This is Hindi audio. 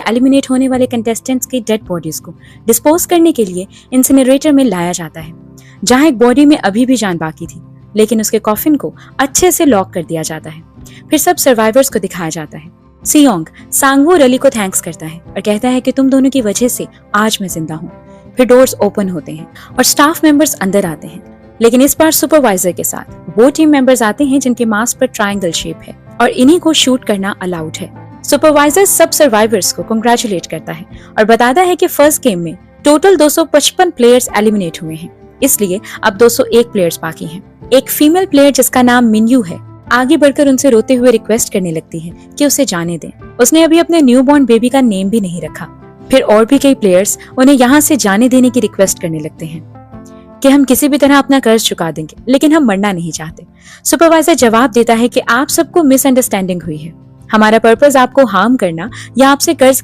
एलिमिनेट होने वाले कंटेस्टेंट्स की डेड बॉडीज को डिस्पोज करने के लिए इंसिनरेटर में लाया जाता है, जहां एक बॉडी में अभी भी जान बाकी थी, लेकिन उसके कॉफिन को अच्छे से लॉक कर दिया जाता है। फिर सब सर्वाइवर्स को दिखाया जाता है। सियोंग सांगवो रली को थैंक्स करता है और कहता है कि तुम दोनों की वजह से आज मैं जिंदा हूँ। फिर डोर्स ओपन होते हैं और स्टाफ मेंबर्स अंदर आते हैं, लेकिन इस बार सुपरवाइजर के साथ वो टीम मेंबर्स आते हैं जिनके मास्क पर ट्रायंगल शेप है और इन्हीं को शूट करना अलाउड है। सुपरवाइजर सब सर्वाइवर्स को कंग्रेचुलेट करता है और बताता है कि फर्स्ट गेम में टोटल 255 प्लेयर्स एलिमिनेट हुए हैं, इसलिए अब 201 प्लेयर्स बाकी हैं। एक फीमेल प्लेयर जिसका नाम मिन्यू है आगे बढ़कर उनसे रोते हुए रिक्वेस्ट करने लगती है कि उसे जाने दें। उसने अभी अपने न्यूबॉर्न बेबी का नेम भी नहीं रखा। फिर और भी कई प्लेयर्स उन्हें यहाँ से जाने देने की रिक्वेस्ट करने लगते हैं कि हम किसी भी तरह अपना कर्ज चुका देंगे, लेकिन हम मरना नहीं चाहते। सुपरवाइजर जवाब देता है कि आप सबको मिसअंडरस्टैंडिंग हुई है। हमारा पर्पस आपको हार्म करना या आपसे कर्ज